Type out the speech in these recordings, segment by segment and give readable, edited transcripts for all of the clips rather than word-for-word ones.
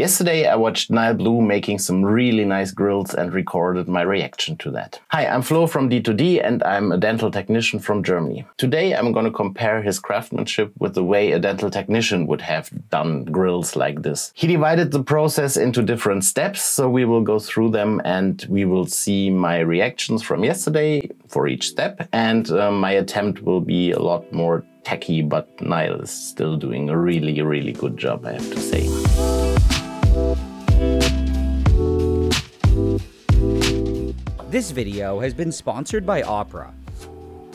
Yesterday I watched NileBlue making some really nice grills and recorded my reaction to that. Hi, I'm Flo from D2D and I'm a dental technician from Germany. Today I'm going to compare his craftsmanship with the way a dental technician would have done grills like this. He divided the process into different steps, so we will go through them and we will see my reactions from yesterday for each step, and my attempt will be a lot more techy, but Nile is still doing a really good job, I have to say. This video has been sponsored by Opera.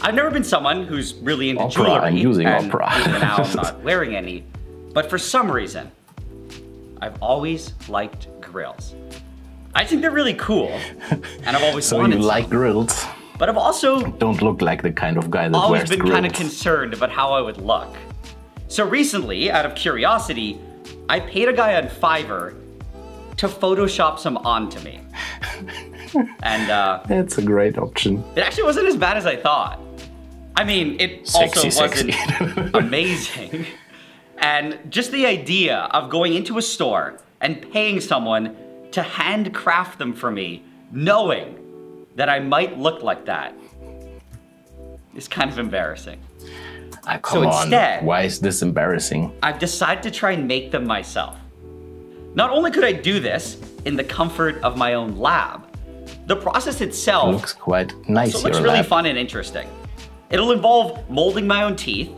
I've never been someone who's really into Opera, jewelry. I'm using and Opera. even now I'm not wearing any, but for some reason, I've always liked Grillz. I think they're really cool, and I've always So wanted you some. like Grillz? But I've also Don't look like the kind of guy that always wears been Grillz. kind of concerned about how I would look. So recently, out of curiosity, I paid a guy on Fiverr to Photoshop some onto me. And That's a great option. it actually wasn't as bad as I thought. I mean, it Sexy. wasn't amazing. And just the idea of going into a store and paying someone to handcraft them for me, knowing that I might look like that, is kind of embarrassing. Come on, instead, why is this embarrassing? I've decided to try and make them myself. Not only could I do this in the comfort of my own lab, the process itself Looks quite nice, also looks your really lab. fun and interesting. It'll involve molding my own teeth,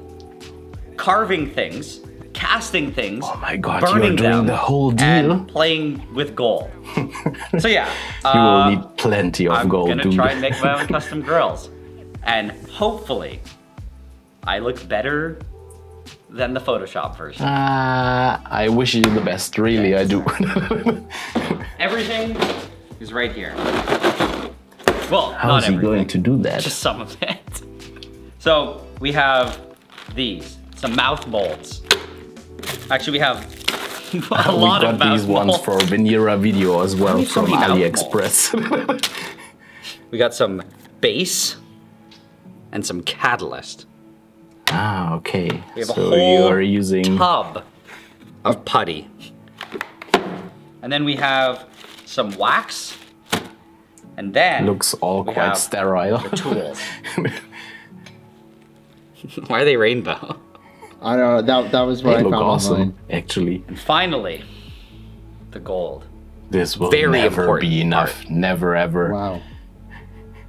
carving things, casting things, Oh my god, burning you're doing them, the whole deal? and playing with gold. So yeah, You will need plenty of I'm gold, gonna dude. try and make my own custom grills. And hopefully, I look better than the Photoshop version. I wish you the best, really, I do. Everything is right here. Well, How not is he everything, going to do that? just some of it. So we have these, some mouth molds. Actually, we have a lot of we got mouth these ones molds. for Venera Video as well, Why so from many mouth AliExpress. We got some base and some catalyst. Ah, okay. We have a So whole you are using... tub of putty. And then we have some wax. And then Looks all we quite have sterile. the tools. Why are they rainbow? I don't know, that was what They I look found awesome, online. actually. And finally, the gold. This will Very never important be enough. part. Never, ever. Wow.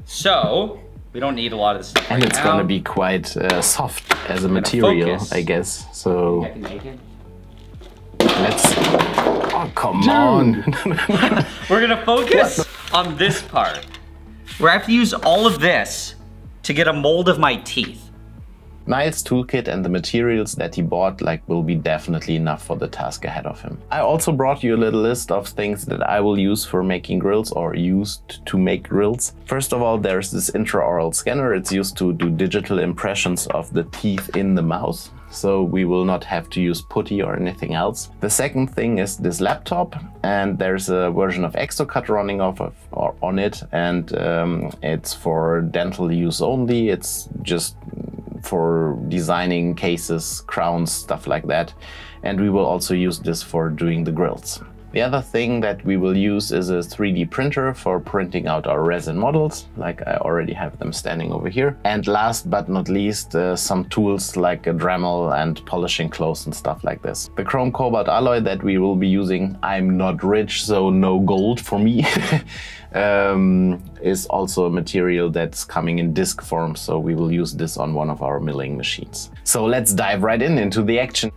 So, we don't need a lot of this stuff And right it's now. gonna be quite soft as a material, focus. I guess. So I can make it. let's... Oh, come on. We're gonna focus on this part, where I have to use all of this to get a mold of my teeth. Nile's toolkit and the materials that he bought will be definitely enough for the task ahead of him. I also brought you a little list of things that I will use for making grills, or used to make grills. First of all, there's this intraoral scanner. It's used to do digital impressions of the teeth in the mouth, so we will not have to use putty or anything else. The second thing is this laptop, and there's a version of exoCad running on it, and it's for dental use only. It's just for designing cases, crowns, stuff like that. And we will also use this for doing the grills. The other thing that we will use is a 3D printer for printing out our resin models, like I already have them standing over here. And last but not least, some tools like a Dremel and polishing clothes and stuff like this. The chrome cobalt alloy that we will be using, I'm not rich, so no gold for me, is also a material that's coming in disc form, so we will use this on one of our milling machines. So let's dive right into the action.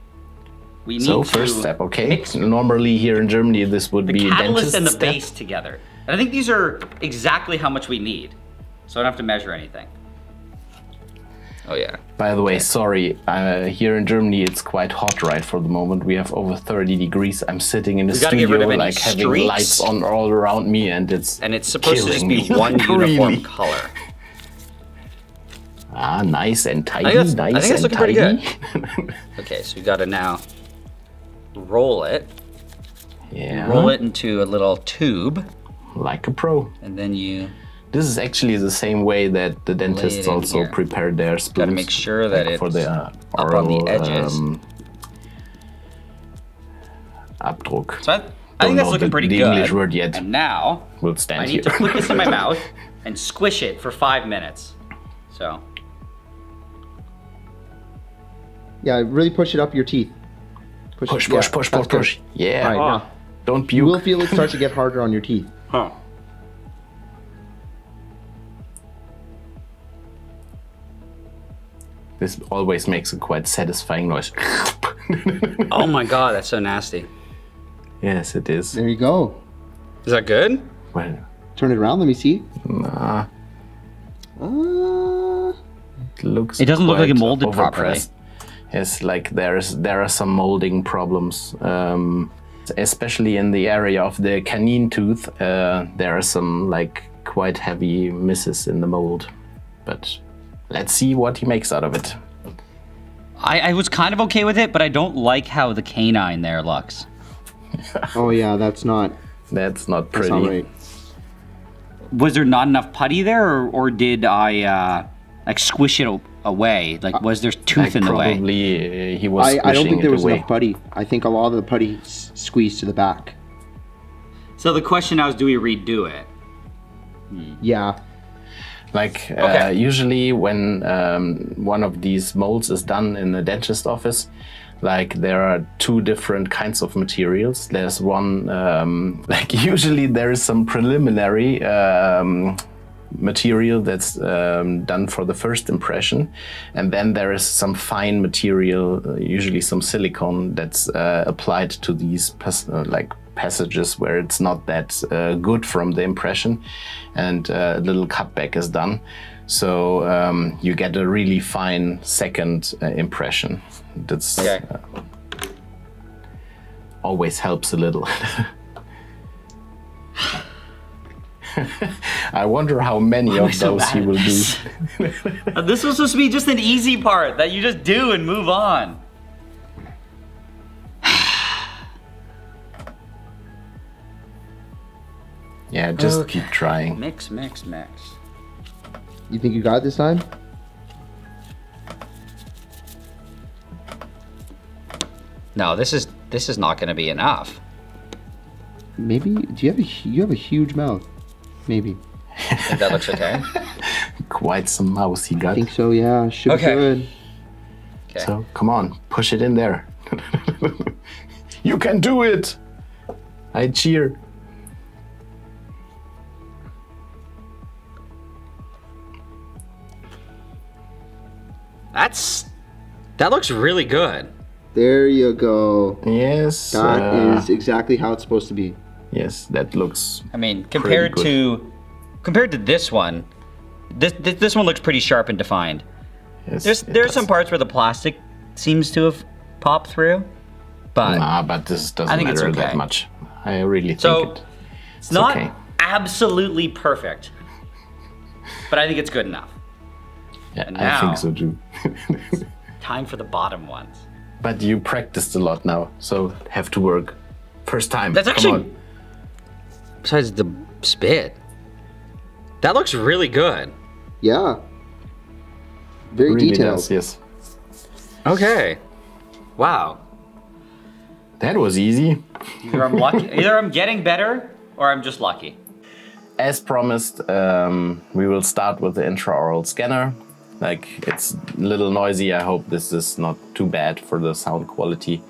We need So to first step, okay. mix Normally here in Germany this would the be a catalyst dentist and the step. base together. And I think these are exactly how much we need, so I don't have to measure anything. Oh yeah. By the way, sorry, here in Germany it's quite hot right for the moment. We have over 30 degrees. I'm sitting in a gotta get rid studio of any like having streaks. lights on all around me, and it's supposed to just be killing me. one uniform Really. color. Ah, nice and tidy, I think nice that's and looking pretty tidy. good. Okay, so we gotta now roll it. Yeah, Roll it into a little tube, like a pro. and then you This is actually the same way that the dentists in also here. prepare their spoons. gotta make sure that like for it's the up on the edges. Abdruck. So I think that's looking pretty the good. English word yet. And now We'll stand I need here. to put this in my mouth and squish it for 5 minutes. So. Yeah, really push it up your teeth. Push. That's good. Yeah. All right, now. Don't puke. You will feel it start to get harder on your teeth. Huh. This always makes a quite satisfying noise. Oh my god, that's so nasty. Yes, it is. There you go. Is that good? Well, Turn it around. Let me see. nah, it looks. It doesn't look like it quite molded properly. overpressed. Yes, like there are some molding problems, especially in the area of the canine tooth. There are some like quite heavy misses in the mold, but let's see what he makes out of it. I was kind of okay with it, but I don't like how the canine there looks. Oh yeah, that's not pretty. not right. Was there not enough putty there, or did I like squish it away? Like, was there tooth in the way? Probably he was. I don't think there was away. enough putty. I think a lot of the putty squeezed to the back. So the question now is, do we redo it? Yeah. Like Okay. usually when one of these molds is done in the dentist office, like there are two different kinds of materials. There's one, like usually there is some preliminary material that's done for the first impression. And then there is some fine material, usually some silicone that's applied to these passages where it's not that good from the impression, and a little cutback is done. So you get a really fine second impression. That's Okay. Always helps a little. I wonder how many of those he will do. This was supposed to be just an easy part that you just do and move on. Yeah, just Okay. keep trying. Mix. You think you got it this time? No, this is not going to be enough. Maybe. Do you have a huge mouth? Maybe. Think that looks okay. Quite some mouse he I got. think so. Yeah. Should Okay. be good. Okay. So come on, push it in there. You can do it. I cheer. That looks really good. There you go. Yes. That is exactly how it's supposed to be. Yes, that looks. I mean, compared to this one, this one looks pretty sharp and defined. Yes, There's some parts where the plastic seems to have popped through, but Nah, but this doesn't I think it's matter that okay. much. I really So, think it's not okay. absolutely perfect, but I think it's good enough. Yeah, and I now- think so too. Time for the bottom ones. But you practiced a lot now, so have to work. First time. That's come actually, on. besides the spit, that looks really good. Yeah. Very Really detailed. does, yes. Okay. Wow. That was easy. Either I'm lucky, either I'm getting better, or I'm just lucky. As promised, we will start with the intraoral scanner. Like, it's a little noisy. I hope this is not too bad for the sound quality.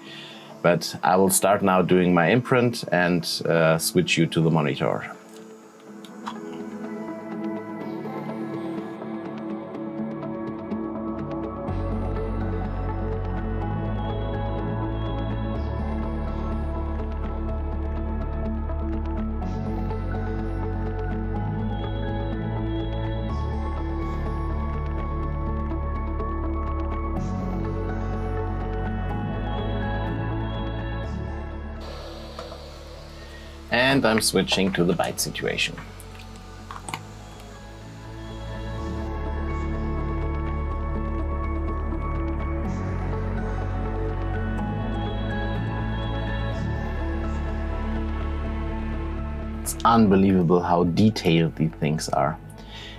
But I will start now doing my imprint and switch you to the monitor. And I'm switching to the bite situation. It's unbelievable how detailed these things are.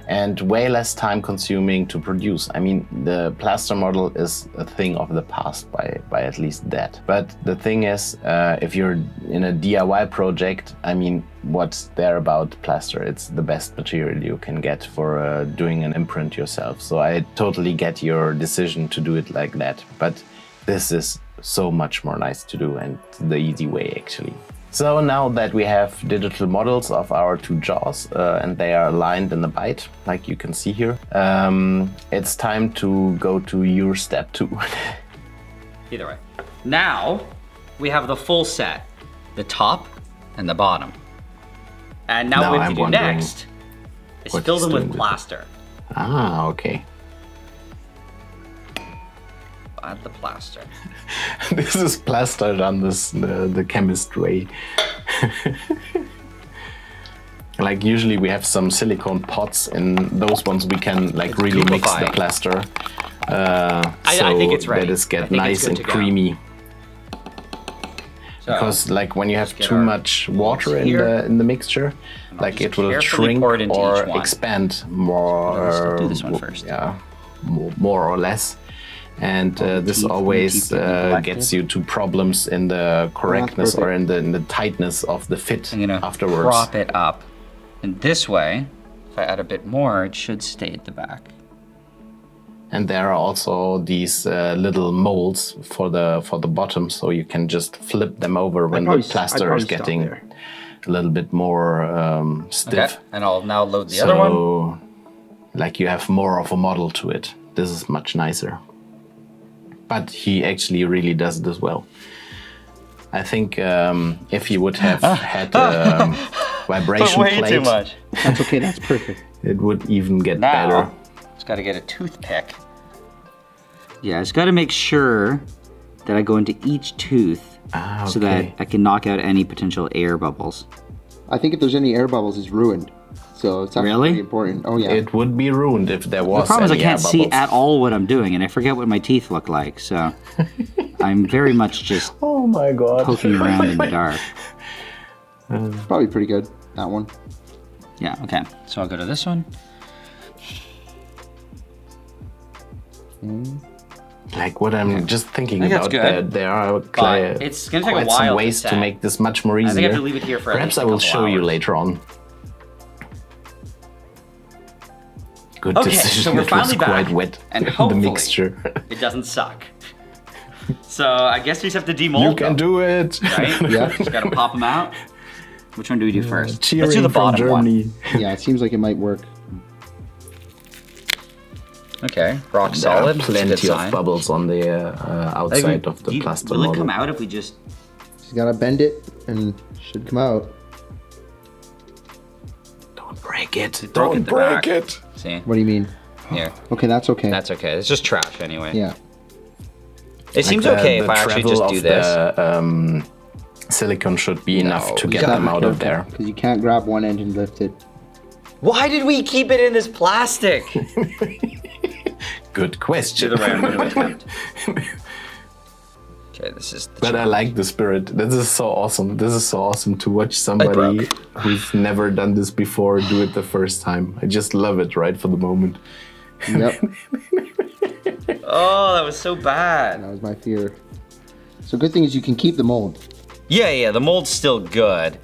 and way less time consuming to produce. I mean, the plaster model is a thing of the past by at least that. But the thing is, if you're in a DIY project, I mean, what's there about plaster? It's the best material you can get for doing an imprint yourself. So I totally get your decision to do it like that. But this is so much more nice to do, and the easy way actually. So now that we have digital models of our two jaws and they are aligned in the bite, like you can see here, it's time to go to your step 2. Either way. Now we have the full set, the top and the bottom. And now what we have to do next is fill them with plaster. Ah, okay. Add the plaster. This is plaster done the chemist way. Like usually we have some silicone pots, and those ones we can like really mix the plaster. I think it's ready. That it gets nice and creamy. So because like when you have too much water in the mixture, like it will shrink or expand more. Let's do this one first. Yeah, more or less. And this always gets you to problems in the correctness or in the tightness of the fit afterwards. Prop it up. And this way, if I add a bit more, it should stay at the back. And there are also these little molds for the bottom, so you can just flip them over when the plaster is getting a little bit more stiff. Okay. And I'll now load the other one. So, like you have more of a model to it. This is much nicer. But he actually really does this well. I think if he would have had a vibration plate, too much. That's okay, that's perfect. It would even get better. Just got to get a toothpick. Yeah, I just got to make sure that I go into each tooth so that I can knock out any potential air bubbles. I think if there's any air bubbles, it's ruined. So it's actually pretty important. Oh yeah. It would be ruined if there was. The problem is I any can't air see bubbles. at all what I'm doing, and I forget what my teeth look like. So I'm very much just oh my god, poking around in the dark. Probably pretty good, that one. Yeah. Okay. So I'll go to this one. Like what I'm just thinking about, there are it's gonna take a while some ways to make this much more easier. I think I have to leave it here for perhaps I will show you later on. Good decision. So we're finally back, quite wet, and hopefully the mixture. It doesn't suck. So I guess we just have to demold. You can do it, right? Yeah. Just gotta pop them out. Which one do we do first? Let's do the bottom one. Yeah, it seems like it might work. Okay, rock solid. Plenty of bubbles on the outside of the plaster model. Will it come out if we just... You gotta bend it and it should come out. Don't break it. Don't break it. See? What do you mean? Here. Okay, that's okay. That's okay. It's just trash anyway. Yeah. It seems okay if I actually just do this. The silicone should be enough to get them out of there. Because you can't grab one end and lift it. Why did we keep it in this plastic? Good question. Okay, this is. But I like the spirit. This is so awesome. This is so awesome to watch somebody who's never done this before do it the first time. I just love it right for the moment. Yep. Oh, that was so bad. That was my fear. So good thing is you can keep the mold. Yeah, the mold's still good.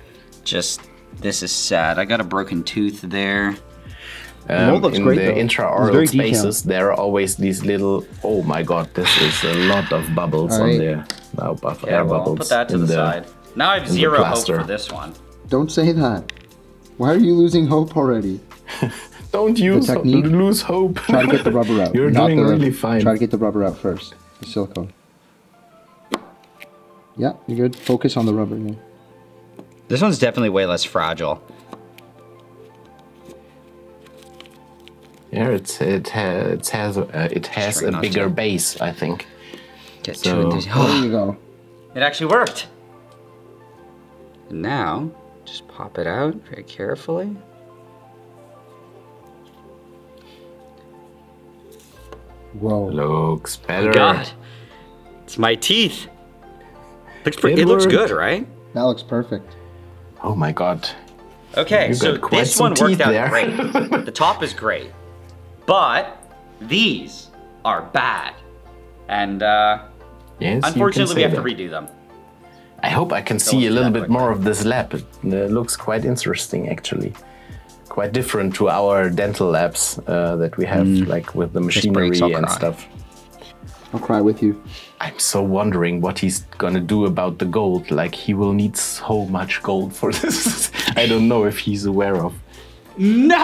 Just, this is sad. I got a broken tooth there. The mold looks great, the intraoral spaces, there are always these little. Oh my god, this is a lot of bubbles on there. Now, air bubbles. I'll put that to the side. Now I have zero hope for this one. Don't say that. Why are you losing hope already? Don't lose hope. Try to get the rubber out. You're doing really fine. Try to get the rubber out first. The silicone. Yeah, you're good. Focus on the rubber. Yeah. This one's definitely way less fragile. Yeah, it has a bigger base, I think. Get there you go. It actually worked. And now, just pop it out very carefully. Whoa. Looks better. Oh God, it's my teeth. Looks pretty. It looks good, right? That looks perfect. Oh my god. Okay, You so got quite this some one worked teeth out there. great. The top is great, but these are bad. And Yes, unfortunately we have to that. redo them. I hope I can So see let's a do little that bit more of this lab. It looks quite interesting, actually. Quite different to our dental labs that we have, like with the machinery breaks, I'll and cry. stuff. I'll cry with you. I'm so wondering what he's gonna do about the gold. Like, he will need so much gold for this. I don't know if he's aware of. No!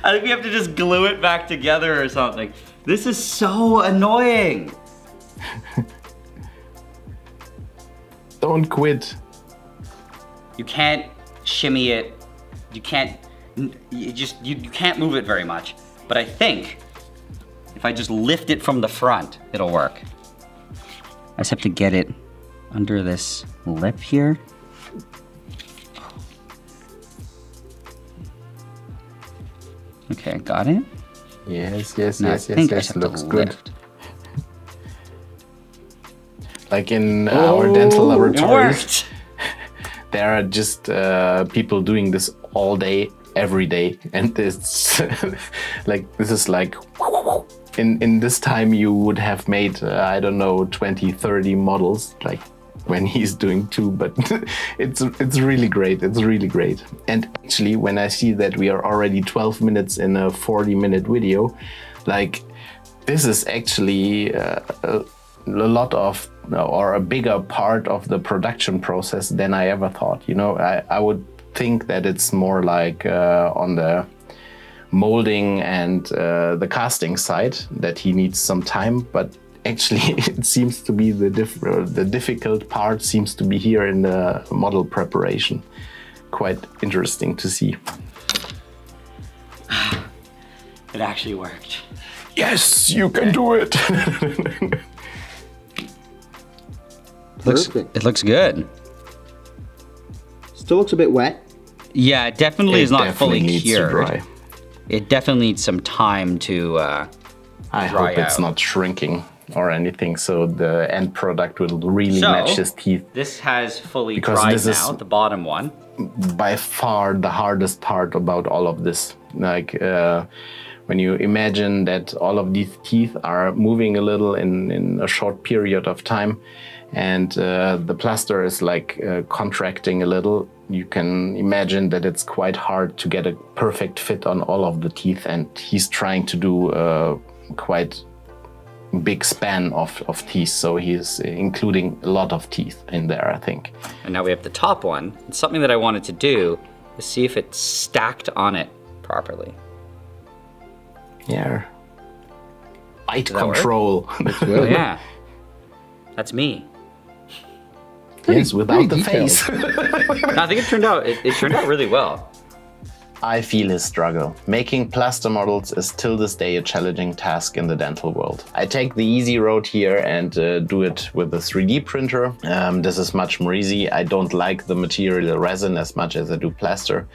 I think we have to just glue it back together or something. This is so annoying. Don't quit. You can't shimmy it. You can't, you can't move it very much. But I think if I just lift it from the front, it'll work. I just have to get it under this lip here. Okay, got it. Yes, yes, Now yes, I think yes, I yes. just have Looks to good. lift. Like in our dental It laboratories, worked. there are just people doing this all day, every day, and it's like this is like in this time you would have made I don't know 20, 30 models like when he's doing 2, but it's really great. It's really great. And actually, when I see that we are already 12 minutes in a 40-minute video, like this is actually a lot of, or a bigger part of the production process than I ever thought. You know, I would think that it's more like on the molding and the casting side that he needs some time, but actually it seems to be the difficult part seems to be here in the model preparation. Quite interesting to see. It actually worked. Yes, you can do it. Perfect. It looks good. Still looks a bit wet. Yeah, it definitely is not fully needs cured. to dry. It definitely needs some time to I dry hope it's out. not shrinking or anything, so the end product will really match his teeth. This has fully Because dried this is- now, the bottom one. By far the hardest part about all of this. Like when you imagine that all of these teeth are moving a little in a short period of time, and the plaster is like contracting a little, you can imagine that it's quite hard to get a perfect fit on all of the teeth, and he's trying to do a quite big span of teeth, so he's including a lot of teeth in there, I think. And now we have the top one. And something that I wanted to do is see if it's stacked on it properly. Yeah. Bite that work? control. Oh yeah, that's me. Yes, without the detailed. face. No, I think it turned out really well. I feel his struggle. Making plaster models is till this day a challenging task in the dental world. I take the easy road here and do it with a 3D printer. This is much more easy. I don't like the material resin as much as I do plaster,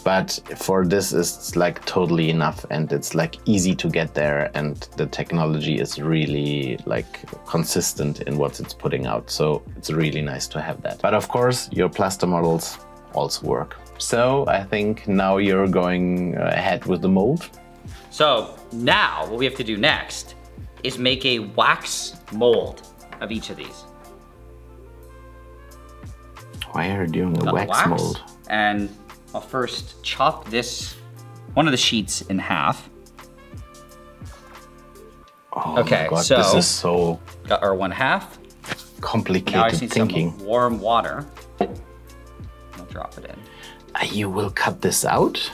but for this it's like totally enough, and it's like easy to get there, and the technology is really like consistent in what it's putting out. So it's really nice to have that. But of course, your plaster models also work. So I think now you're going ahead with the mold. So now what we have to do next is make a wax mold of each of these. Why are you doing a Got the wax mold? And I'll first chop one of the sheets in half. Oh Okay, my God, so- this is so Got our 1/2. complicated Now I just need thinking. some warm water. I'll drop it in. You will cut this out?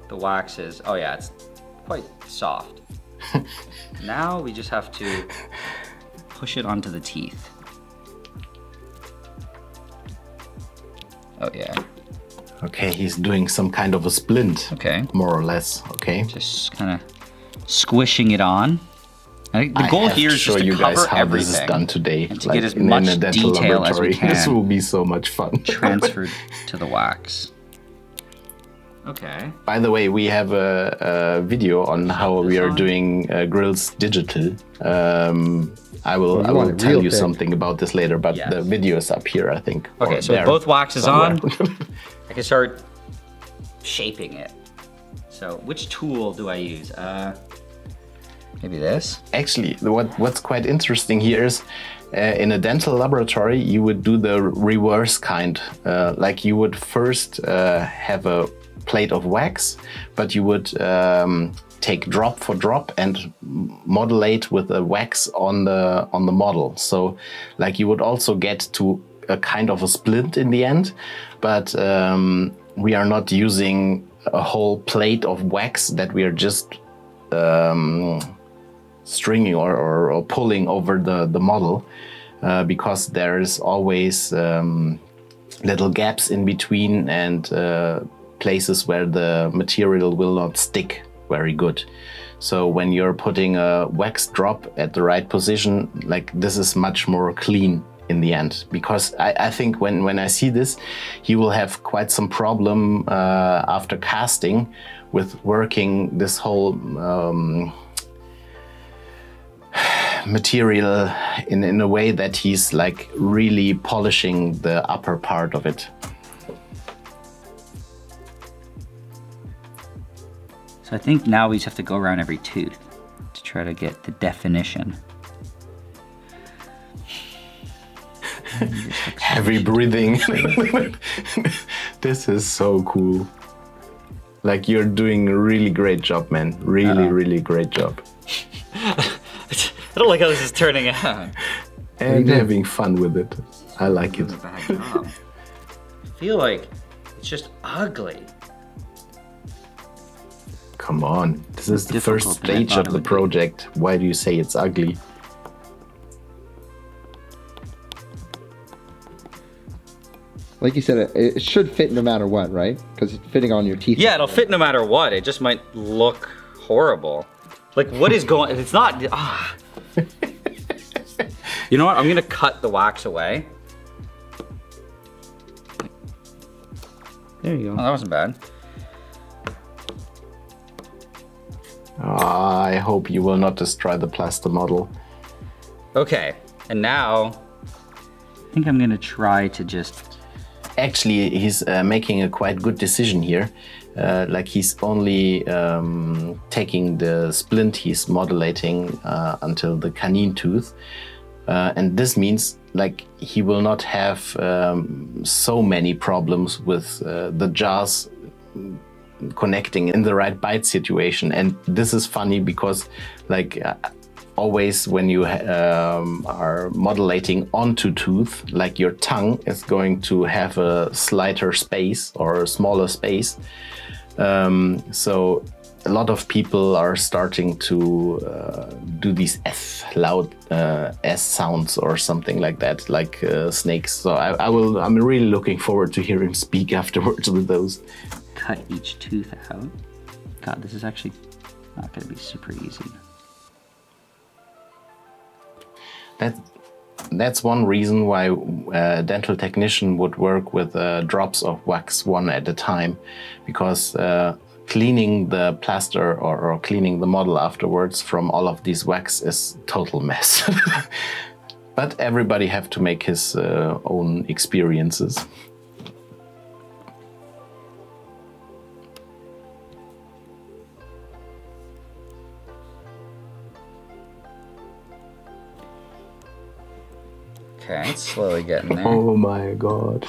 The wax is, oh yeah, it's quite soft. Now we just have to push it onto the teeth. Oh yeah, Okay, he's doing some kind of a splint. okay. More or less, okay? Just kind of squishing it on. I think the goal I have here to is show just to you guys cover how everything. this is done today. and to like get as in much a dental detail as we laboratory. This can. will be so much fun. Transferred to the wax. Okay. By the way, we have a video on how we are doing Grillz digital. I will tell you something about this later, but the video is up here, I think. Okay, so both wax is on. I can start shaping it. So which tool do I use? Maybe this? Actually, what's quite interesting here is in a dental laboratory, you would do the reverse kind. Like you would first have a plate of wax, but you would take drop for drop and modulate with the wax on the model. So like you would also get to a kind of a splint in the end, but we are not using a whole plate of wax that we are just stringing or pulling over the model, because there is always little gaps in between and places where the material will not stick very good. So when you're putting a wax drop at the right position, like this is much more clean in the end, because I think when I see this, you will have quite some problem after casting with working this whole material in a way that he's like really polishing the upper part of it. So I think now we just have to go around every tooth to try to get the definition. Heavy breathing. This is so cool. Like you're doing a really great job, man. Really great job. I don't like how this is turning out. And having fun with it. I like it. I feel like it's just ugly. Come on, this is the first stage of the project. Why do you say it's ugly? Like you said, it should fit no matter what, right? Because it's fitting on your teeth. Yeah, it'll fit no matter what. It just might look horrible. Like, what is going? It's not. Ah. You know what? I'm gonna cut the wax away. There you go. Oh, that wasn't bad. I hope you will not destroy the plaster model. Okay, and now I think I'm gonna try to just. Actually, he's making a quite good decision here. Like he's only taking the splint, he's modulating until the canine tooth. And this means like he will not have so many problems with the jaws connecting in the right bite situation. And this is funny because like always when you are modulating onto tooth, like your tongue is going to have a slighter space or a smaller space. So a lot of people are starting to do these loud S sounds or something like that, like snakes. So I'm really looking forward to hear him speak afterwards with those. Cut each tooth out. God, this is actually not gonna be super easy. That's one reason why a dental technician would work with drops of wax one at a time, because cleaning the plaster or cleaning the model afterwards from all of these wax is total mess. But everybody have to make his own experiences. Okay, it's slowly getting there. Oh my god.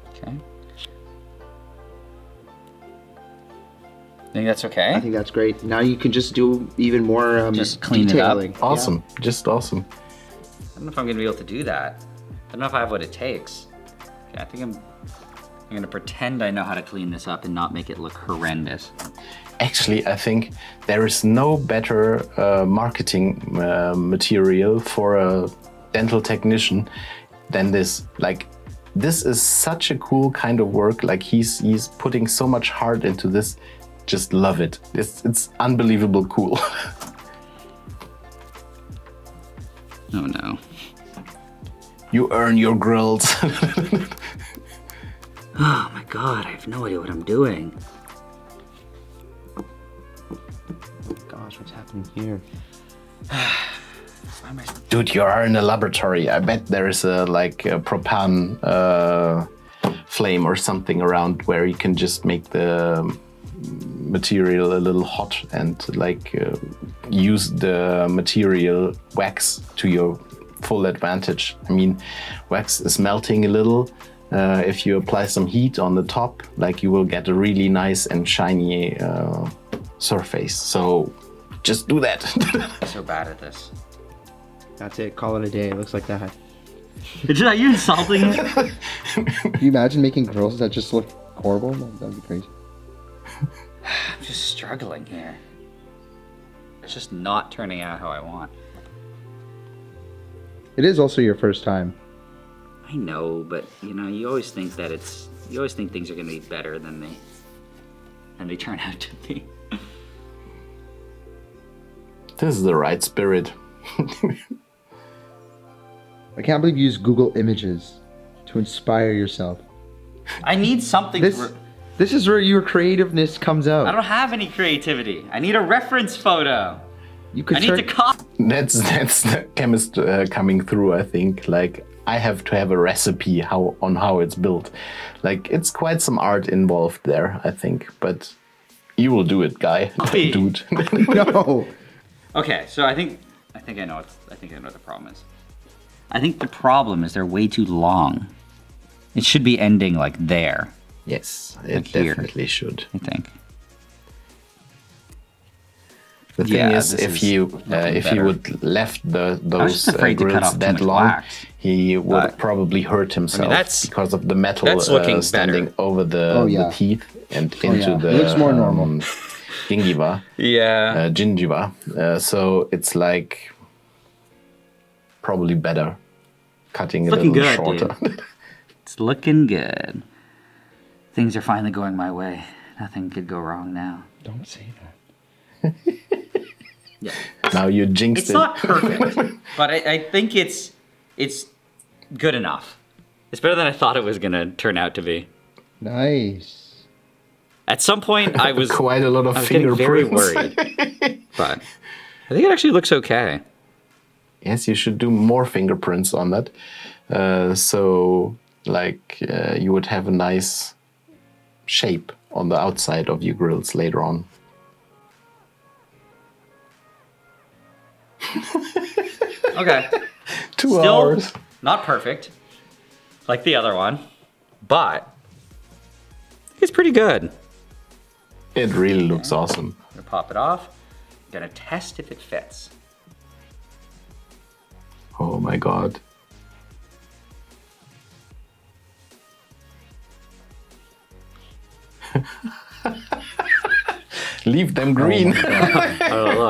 Okay. Think that's okay? I think that's great. Now you can just do even more just clean detailing. it up. Awesome, yeah. Just awesome. I don't know if I'm gonna be able to do that. I don't know if I have what it takes. Okay, I think I'm gonna pretend I know how to clean this up and not make it look horrendous. Actually, I think there is no better marketing material for a dental technician than this. Like, this is such a cool kind of work. Like, he's putting so much heart into this. Just love it. It's unbelievable cool. Oh no. You earn your grills. Oh my god, I have no idea what I'm doing. Gosh, what's happening here? Why am I... Dude, you are in a laboratory. I bet there is a like a propane flame or something around where you can just make the material a little hot and like use the material wax to your full advantage. I mean, wax is melting a little. If you apply some heat on the top, like you will get a really nice and shiny surface. So just do that. I'm so bad at this. That's it. Call it a day. It looks like that. Are you insulting it? Can you imagine making grills that just look horrible? That'd be crazy. I'm just struggling here. It's just not turning out how I want. It is also your first time. I know, but you know, you always think that you always think things are gonna be better than they turn out to be. This is the right spirit. I can't believe you use Google Images to inspire yourself. I need something. This is where your creativeness comes out. I don't have any creativity. I need a reference photo. You could I need to copy. That's the chemist coming through, I think. Like, I have to have a recipe on how it's built. Like, it's quite some art involved there, I think. But you will do it, guy. Dude. No. Okay, so I think I know what the problem is. I think the problem is they're way too long. It should be ending like there. Yes, Like it here. definitely should. I think. The thing Yeah, is, this if is you better. would left was those just afraid to cut grills off too that much long, wax. he would But- probably hurt himself that's- because of the metal that's looking standing better. over the, Oh, yeah. the teeth and into yeah. the It looks more normal. gingiva. Yeah. Gingiva. So it's like probably better cutting it a Looking little good, shorter. dude. It's looking good. Things are finally going my way. Nothing could go wrong now. Don't say that. Yeah. Now you jinxed It's it. not perfect, but I think it's good enough. It's better than I thought it was gonna turn out to be. Nice. At some point, I was Quite a lot of I was getting very fingerprints. worried, but I think it actually looks okay. Yes, you should do more fingerprints on that. So, like, you would have a nice shape on the outside of your grills later on. Okay, 2 still hours. not perfect, like the other one, but it's pretty good. It really looks awesome. I'm gonna pop it off. I'm gonna test if it fits. Oh my god. Leave them green. Oh,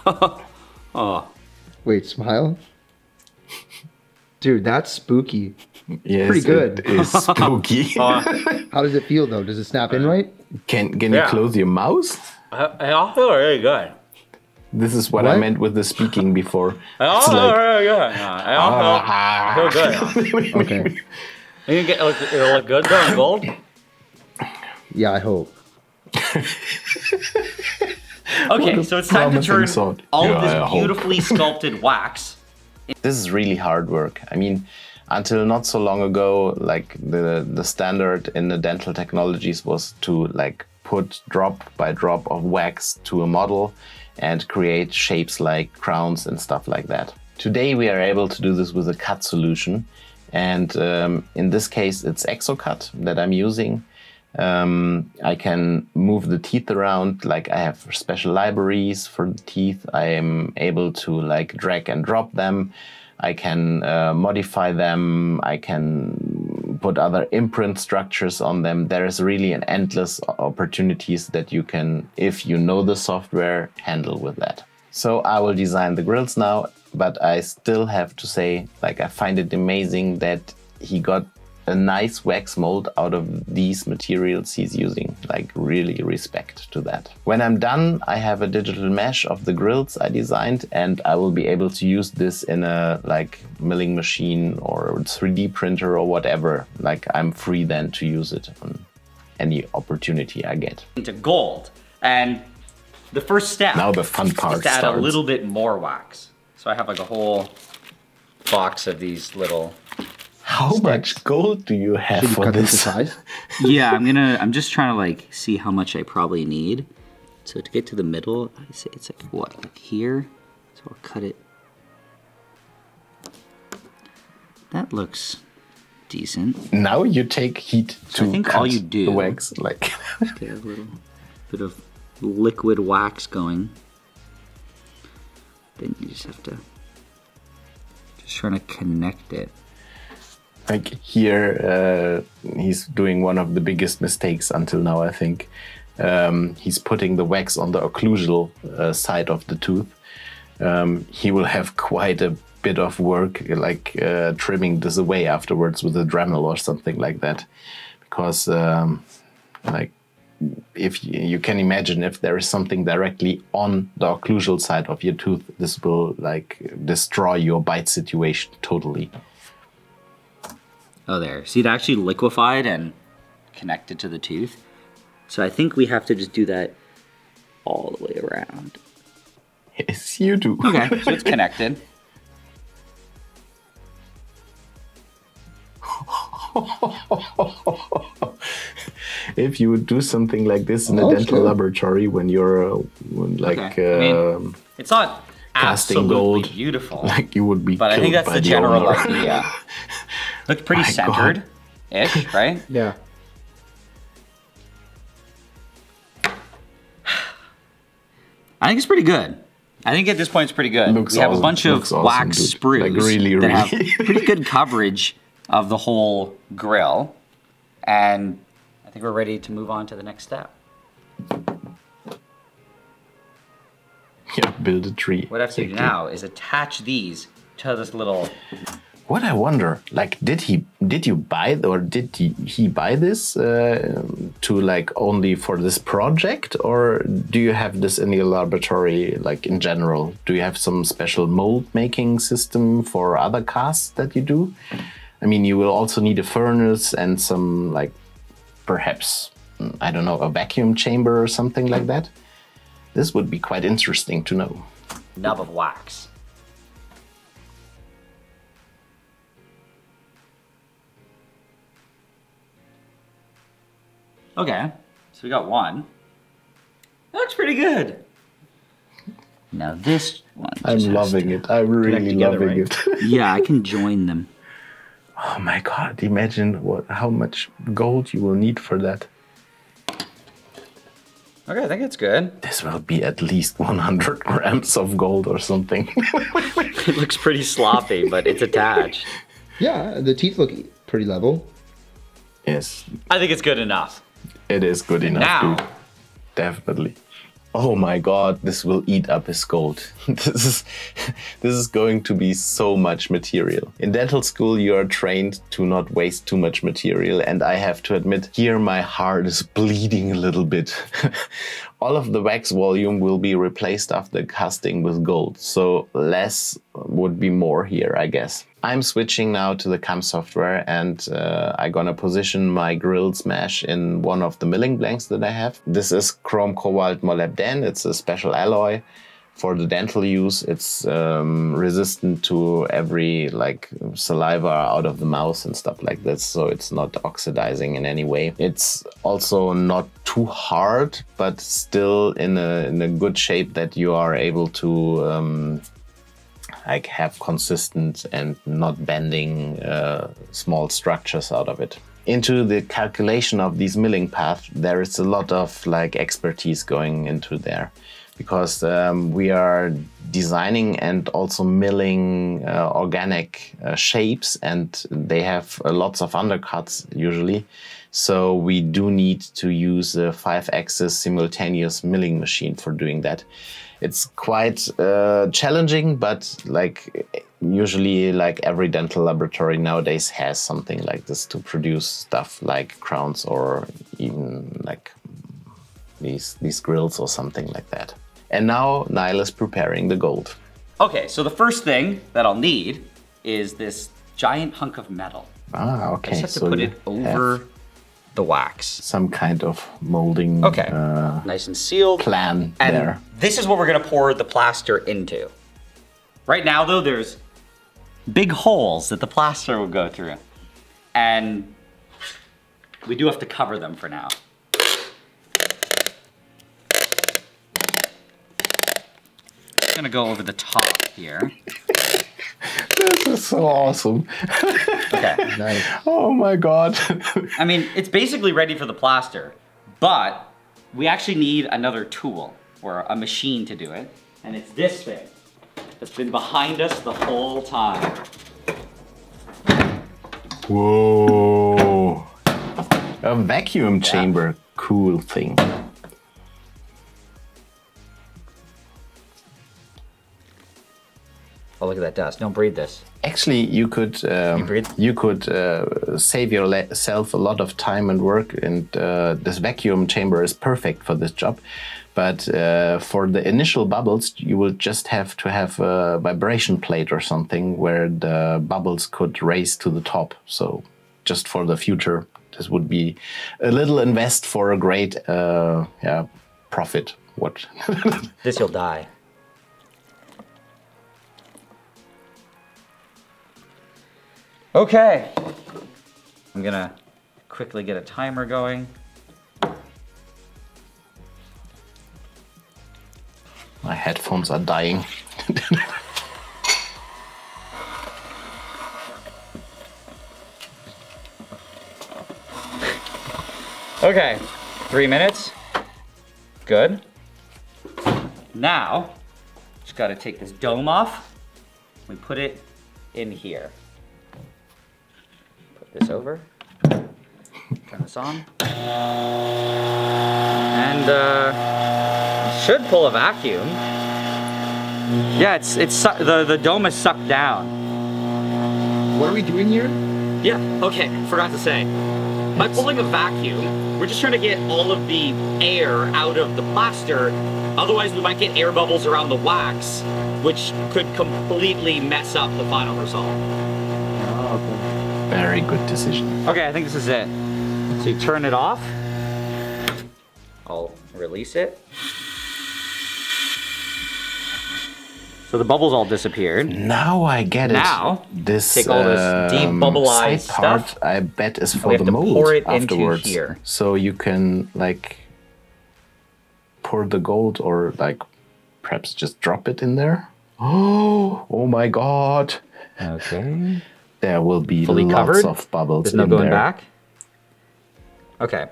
look. Oh, Wait, smile? Dude, that's spooky. Yes, Pretty good. It is spooky. How does it feel though? Does it snap in right? Can you Yeah. close your mouth? I also feel really good. This is what I What? meant with the speaking before. I It's also feel like, really good. I also feel good. Okay. You can it'll look good though in gold. Yeah, I hope. Okay, so it's time to promising turn thought. all Yeah, of I this hope. beautifully sculpted wax. this is really hard work. I mean, until not so long ago, like the standard in the dental technologies was to like put drop by drop of wax to a model and create shapes like crowns and stuff like that. Today we are able to do this with a cut solution, and in this case it's exoCad that I'm using. I can move the teeth around, like I have special libraries for the teeth. I am able to like drag and drop them. I can modify them. I can put other imprint structures on them. There is really an endless opportunities that you can, if you know the software, handle with that. So I will design the grills now, but I still have to say, like, I find it amazing that he got a nice wax mold out of these materials he's using. Like, really respect to that. When I'm done, I have a digital mesh of the Grillz I designed, and I will be able to use this in a like milling machine or 3D printer or whatever. Like, I'm free then to use it on any opportunity I get. Into gold. And the first step now the fun part is to add starts. a little bit more wax. So I have like a whole box of these little How sticks. much gold do you have Should you for cut into this? size? Yeah, I'm just trying to like see how much I probably need. So to get to the middle, I say it's like what, like here? So I'll cut it. That looks decent. Now you take heat to I think cut all you do the wax. Like, get a little bit of liquid wax going. Then you just have to trying to connect it. like here, he's doing one of the biggest mistakes until now, I think. He's putting the wax on the occlusal side of the tooth. He will have quite a bit of work, like trimming this away afterwards with a Dremel or something like that. Because, like, if you can imagine, if there is something directly on the occlusal side of your tooth, this will like destroy your bite situation totally. Oh, there. See, it actually liquefied and connected to the tooth. So I think we have to just do that all the way around. Yes, you do. Okay, so it's connected. If you would do something like this in a Oh, dental sure. laboratory when you're like Okay. I mean, it's not casting absolutely gold, beautiful, like you would be but I think killed that's by the the general owner. idea. Looks pretty My God. centered-ish, right? Yeah. I think it's pretty good. I think at this point it's pretty good. Looks we have a awesome. bunch of Looks awesome, wax dude. sprues Like, really, that have really. pretty good coverage of the whole grill. And I think we're ready to move on to the next step. Yeah, build a tree. What I have to do now is attach these to this little... What I wonder, like, did you buy or did he buy this to like only for this project, or do you have this in your laboratory like in general? Do you have some special mold making system for other casts that you do? I mean, you will also need a furnace and some like perhaps, I don't know, a vacuum chamber or something like that. This would be quite interesting to know. nub of wax. Okay, so we got one. That looks pretty good. Now this one. I'm just has loving to it. I'm really together, loving right? it. Yeah, I can join them. Oh my God, imagine how much gold you will need for that. Okay, I think it's good. This will be at least 100 grams of gold or something. It looks pretty sloppy, but it's attached. Yeah, the teeth look pretty level. Yes, I think it's good enough. it is good enough, Now. dude. Definitely. Oh my God, this will eat up his gold. This is going to be so much material. In dental school, you are trained to not waste too much material, and I have to admit, here my heart is bleeding a little bit. All of the wax volume will be replaced after casting with gold, so less would be more here, I guess. I'm switching now to the CAM software, and I'm gonna position my Grillz mesh in one of the milling blanks that I have. This is chrome cobalt molybden. It's a special alloy for the dental use. It's resistant to every like saliva out of the mouth and stuff like this, so it's not oxidizing in any way. It's also not too hard, but still in a good shape that you are able to like have consistent and not bending small structures out of it. Into the calculation of these milling paths, there is a lot of like expertise going into there, because we are designing and also milling organic shapes, and they have lots of undercuts usually. So we do need to use a 5-axis simultaneous milling machine for doing that. It's quite challenging, but like usually like every dental laboratory nowadays has something like this to produce stuff like crowns or even like these grills or something like that. And now Nile is preparing the gold. Okay, so the first thing that I'll need is this giant hunk of metal. Ah, okay. I just have to put it over the wax. Some kind of molding nice and sealed plan and there. This is what we're gonna pour the plaster into. Right now though, there's big holes that the plaster will go through. And we do have to cover them for now. I'm gonna go over the top here. This is so awesome. Okay. Nice. Oh my God. I mean, it's basically ready for the plaster, but we actually need another tool or a machine to do it. And it's this thing that's been behind us the whole time. Whoa. A vacuum chamber. Cool thing. Oh, look at that dust. Don't breathe this. Actually, you could save yourself a lot of time and work, and this vacuum chamber is perfect for this job. But for the initial bubbles, you will just have to have a vibration plate or something where the bubbles could raise to the top. So just for the future, this would be a little invest for a great profit. What? This you'll die. Okay. I'm gonna quickly get a timer going. My headphones are dying. Okay, 3 minutes. Good. Now, just gotta take this dome off. We put it in here. Put this over. Turn this on. And should pull a vacuum. Yeah, the dome is sucked down. What are we doing here? Yeah, okay, forgot to say. By pulling a vacuum, we're just trying to get all of the air out of the plaster. Otherwise, we might get air bubbles around the wax, which could completely mess up the final result. Oh, okay. Very good decision. Okay, I think this is it. So you turn it off. I'll release it. So the bubbles all disappeared. Now I get it. Now, this take all this debubbleized side part, stuff. I bet, is we for have the to mold pour it afterwards. into here. So you can like pour the gold or like perhaps just drop it in there. Oh my God. Okay. There will be Fully lots covered. of bubbles There's no in going there. back. Okay.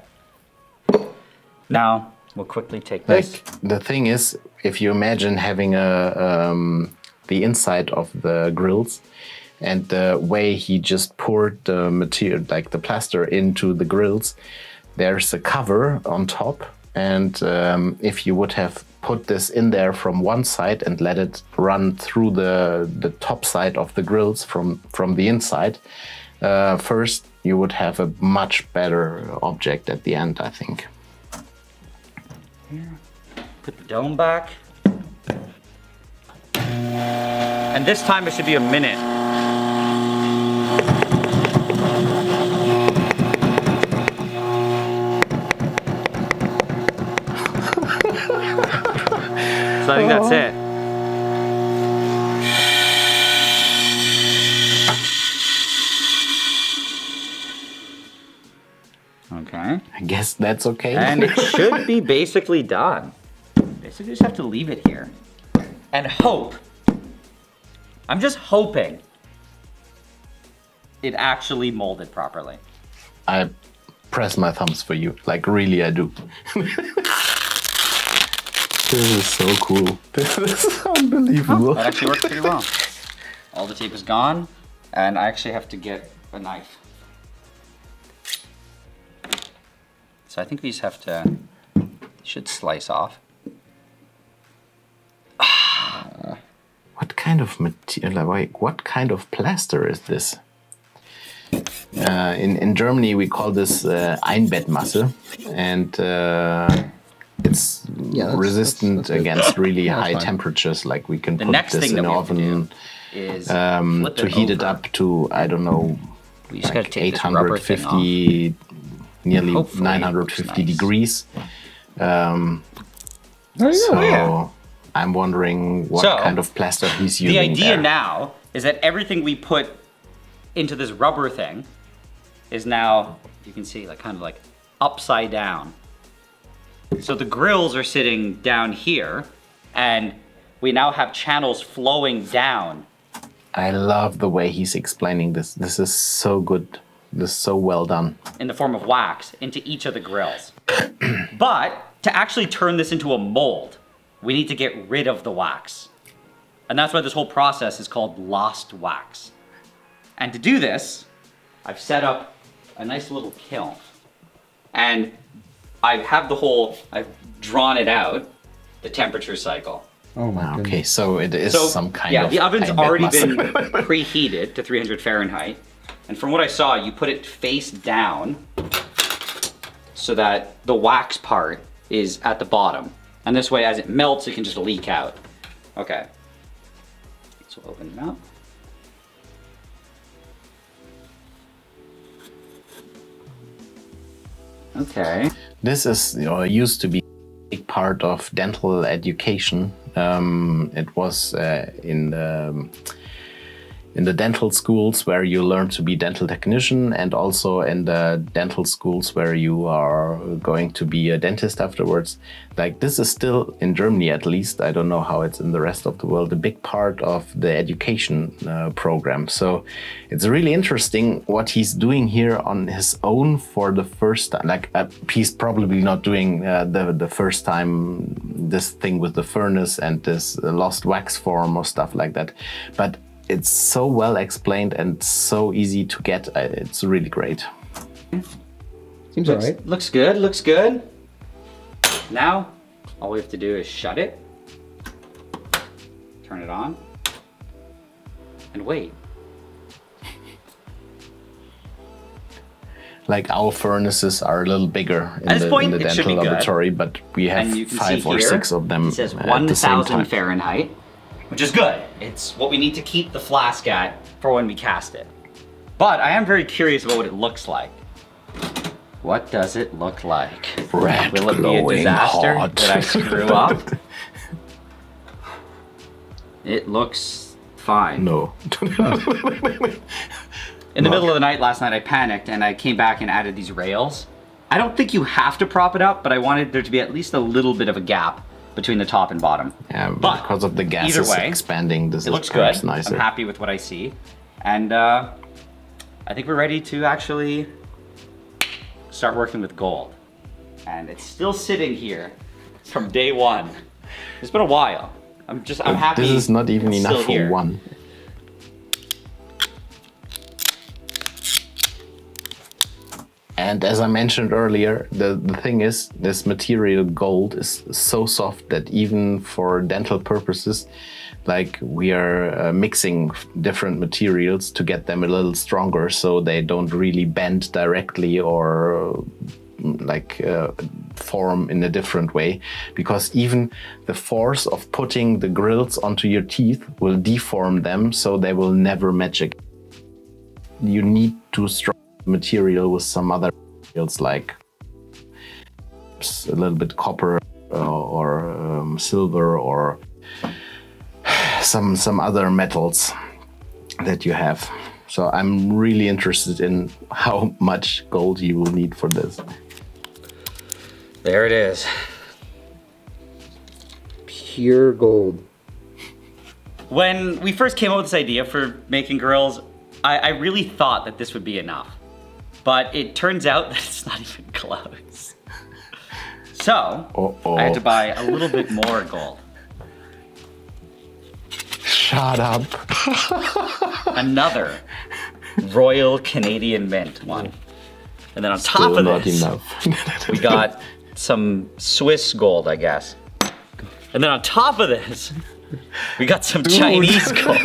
Now we'll quickly take this. Like the thing is, if you imagine having the inside of the Grillz, and the way he just poured the material, like the plaster, into the Grillz, there's a cover on top, and if you would have put this in there from one side and let it run through the top side of the Grillz from the inside, first you would have a much better object at the end, I think. Here. Put the dome back. And this time it should be a minute. So I think that's it. Okay. I guess that's okay. And it should be basically done. Basically just have to leave it here. And hope. I'm just hoping it actually molded properly. I press my thumbs for you. Like, really, I do. This is so cool. This is unbelievable. That actually worked pretty well. All the tape is gone, and I actually have to get a knife. So I think these have to, should slice off. What kind of material? Like, what kind of plaster is this? In Germany, we call this Einbettmasse, and it's resistant against really high temperatures. Like we can put this in an oven to heat it up to, I don't know, like 850, nearly 950 degrees. So I'm wondering what kind of plaster he's using. The idea there. now is that everything we put into this rubber thing is now, you can see, like kind of like upside down. So the grills are sitting down here, and we now have channels flowing down. I love the way he's explaining this. This is so good. This is so well done. In the form of wax into each of the grills. But to actually turn this into a mold, we need to get rid of the wax. And that's why this whole process is called lost wax. And to do this, I've set up a nice little kiln. And I have I've drawn it out, the temperature cycle. Oh my goodness. Okay, so it is some kind of... Yeah, the oven's already been Einbettmasse. preheated to 300 Fahrenheit. And from what I saw, you put it face down so that the wax part is at the bottom. And this way, as it melts, it can just leak out. Okay. So open it up. Okay. This is used to be a big part of dental education. It was in the dental schools where you learn to be dental technician, and also in the dental schools where you are going to be a dentist afterwards. Like, this is still, in Germany at least, I don't know how it's in the rest of the world, a big part of the education program. So it's really interesting what he's doing here on his own for the first time. Like, he's probably not doing the first time this thing with the furnace and this lost wax form or stuff like that. But it's so well explained and so easy to get. It's really great. Seems all right. Looks good, looks good. Now, all we have to do is shut it, turn it on, and wait. Like, our furnaces are a little bigger in the dental laboratory, but we have 5 or 6 of them. It says at the same 1000 time. Fahrenheit, which is good. It's what we need to keep the flask at for when we cast it. But I am very curious about what it looks like. What does it look like? Red, will it be a disaster hot. that I screw up? It looks fine. No. In the middle of the night last night, I panicked and I came back and added these rails. I don't think you have to prop it up, but I wanted there to be at least a little bit of a gap between the top and bottom. Yeah, but because of the gases expanding, this looks is good. nicer. I'm happy with what I see. And I think we're ready to actually start working with gold. And it's still sitting here from day one. It's been a while. I'm happy. This is not even it's enough still for here. one. And as I mentioned earlier, the thing is, this material gold is so soft that even for dental purposes, like, we are mixing different materials to get them a little stronger so they don't really bend directly or form in a different way, because even the force of putting the grills onto your teeth will deform them so they will never match again. You need to strong material with some other materials, like a little bit copper or silver or some other metals that you have. So I'm really interested in how much gold you will need for this. There it is. Pure gold. When we first came up with this idea for making grills, I really thought that this would be enough. But it turns out that it's not even close. So, I had to buy a little bit more gold. Shut up. Another Royal Canadian Mint one. And then on top of this, we got some Swiss gold, I guess. And then on top of this, We got some Chinese gold.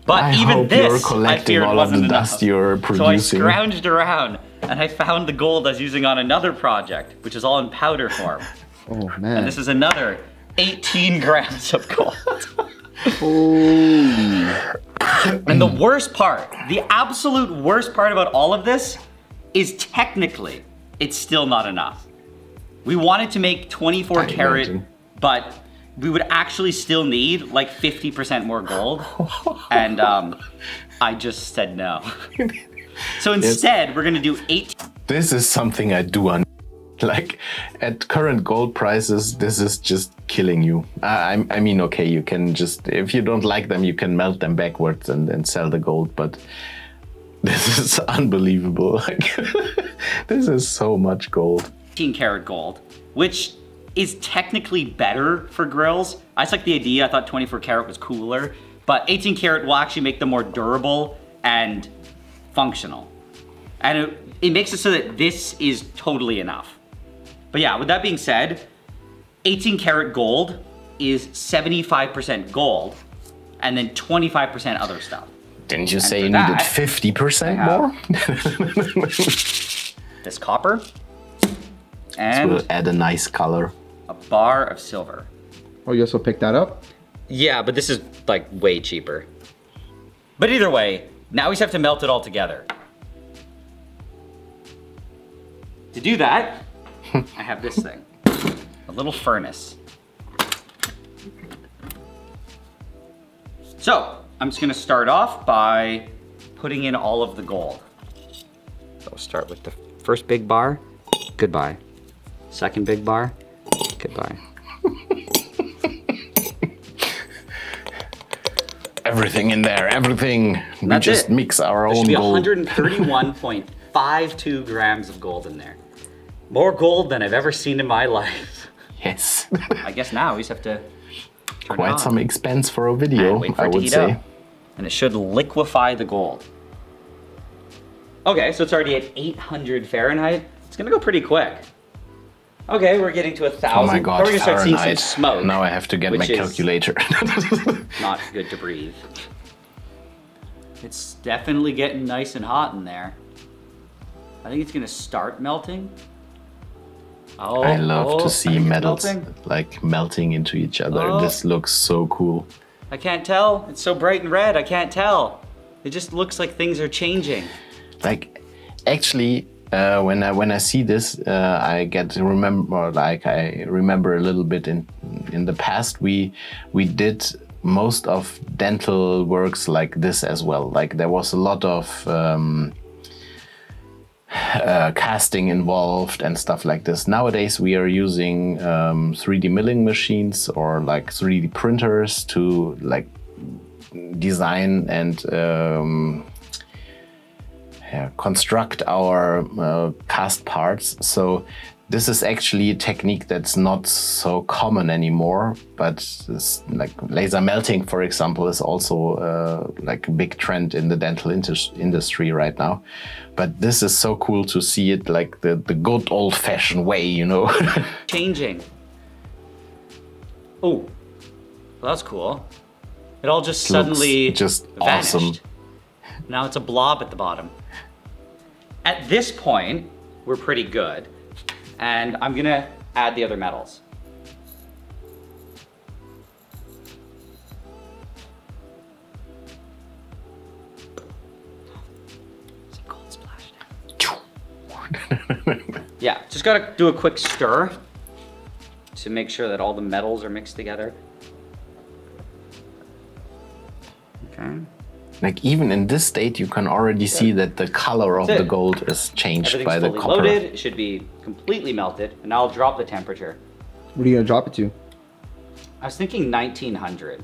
But I even hope this, you're I collecting feared all of the wasn't dust enough. you're So I producing. scrounged around and I found the gold I was using on another project, which is all in powder form. Oh man. And this is another 18 grams of gold. Oh. And the worst part, the absolute worst part about all of this is technically, it's still not enough. We wanted to make 24 karat, imagine. but we would actually still need like 50% more gold. And I just said no. So instead, we're gonna do 18. This is something I do on. Like, at current gold prices, this is just killing you. I mean, okay, you can just, if you don't like them, you can melt them backwards and then sell the gold, but this is unbelievable. Like, this is so much gold. 18 karat gold, which is technically better for grills. I just like the idea. I thought 24 karat was cooler, but 18 karat will actually make them more durable and functional. And it makes it so that this is totally enough. But yeah, with that being said, 18 karat gold is 75% gold and then 25% other stuff. Didn't you say for you needed that, 50% more? This copper This and will add a nice color. a bar of silver. Oh, you also picked that up? Yeah, but this is like way cheaper. But either way, now we just have to melt it all together. To do that, I have this thing, a little furnace. So, I'm just gonna start off by putting in all of the gold. So we'll start with the first big bar, goodbye. Second big bar, goodbye. Everything in there, everything. We That's just it. mix our There own should be gold. 131.52 grams of gold in there. More gold than I've ever seen in my life. Yes. I guess now we just have to turn it Quite on. some expense for a video, And wait for I it to would heat say. up. And it should liquefy the gold. Okay, so it's already at 800 Fahrenheit. It's gonna go pretty quick. Okay, we're getting to 1,000. Oh my god, We're gonna start seeing some Fahrenheit. smoke. Now I have to get my which is calculator. Not good to breathe. It's definitely getting nice and hot in there. I think it's gonna start melting. Oh, I love to I see think it's metals melting. like melting into each other. Oh. This looks so cool. I can't tell. It's so bright and red. I can't tell. It just looks like things are changing. Like, actually, when I see this, I get to remember. Like, I remember a little bit in the past. We did most of dental works like this as well. Like, there was a lot of casting involved and stuff like this. Nowadays we are using 3D milling machines or like 3D printers to like design and construct our cast parts. So this is actually a technique that's not so common anymore, but it's like laser melting, for example, is also like a big trend in the dental industry right now. But this is so cool to see it like the good old-fashioned way, you know. Changing. Oh, well, that's cool. It all just suddenly just vanished. awesome. Now it's a blob at the bottom. At this point, we're pretty good. And I'm gonna add the other metals. Some gold splash now. Yeah, just gotta do a quick stir to make sure that all the metals are mixed together. Okay. Like even in this state, you can already see that the color of That's the it. gold is changed Everything's by the fully copper. loaded. It should be completely melted, and I'll drop the temperature. What are you gonna drop it to? I was thinking 1900.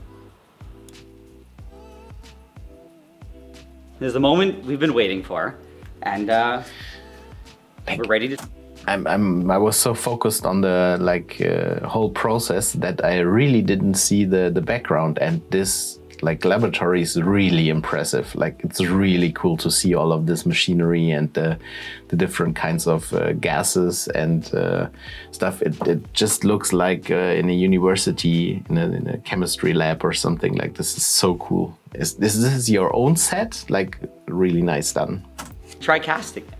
This is the moment we've been waiting for, and we're ready to. I was so focused on the like whole process that I really didn't see the background, and this like laboratory is really impressive. Like it's really cool to see all of this machinery and the different kinds of gases and stuff. It just looks like in a university, in a chemistry lab or something. Like this is so cool. This is your own set? Like really nice done. Try casting it,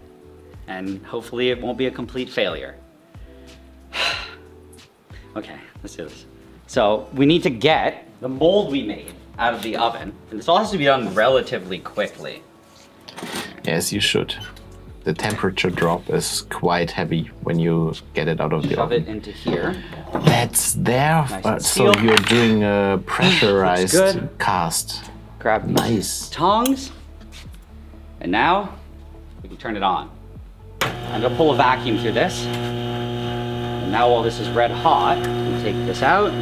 and hopefully it won't be a complete failure. Okay, let's do this. So we need to get the mold we made out of the oven, and this all has to be done relatively quickly. Yes, you should. The temperature drop is quite heavy when you get it out of the Shove oven. it into here. That's there. Nice and So sealed. you're doing a pressurized good. cast. Grab Nice. tongs, and now we can turn it on. I'm gonna pull a vacuum through this. And now while this is red hot, we take this out.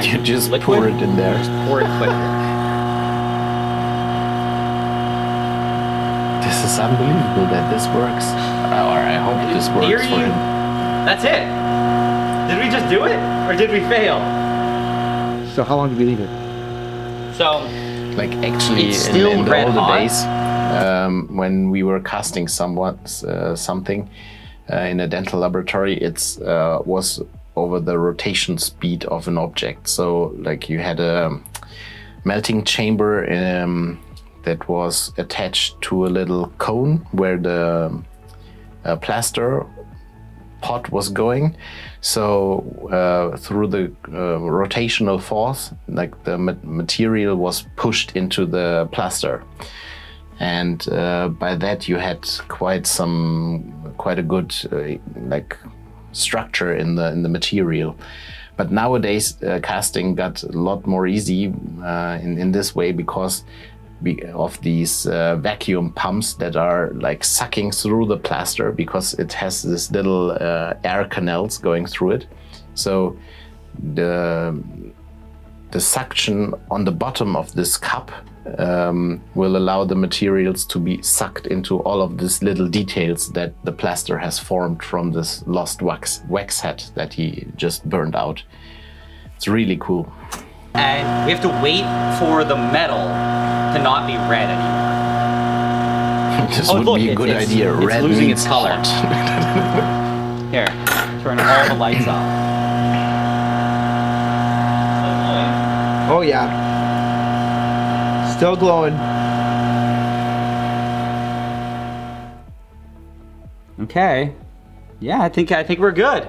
You just pour it in there. Just pour it quickly. This is unbelievable that this works. Or I hope this works Theory, for him. that's it. Did we just do it, or did we fail? So how long do we leave it? So, Like actually It's still in the red older hot. days, when we were casting something in a dental laboratory, it's was over the rotation speed of an object. So like you had a melting chamber that was attached to a little cone where the plaster pot was going. So through the rotational force, like the material was pushed into the plaster. And by that you had quite a good like structure in the material. But nowadays casting got a lot more easy in this way because of these vacuum pumps that are like sucking through the plaster because it has this little air canals going through it. So the suction on the bottom of this cup will allow the materials to be sucked into all of these little details that the plaster has formed from this lost wax head that he just burned out. It's really cool. and we have to wait for the metal to not be red anymore. This Oh, would look, be a good idea. it's Red losing means its color. hot. Here, turn all the lights off. Oh yeah. Still glowing. Okay. Yeah, I think we're good.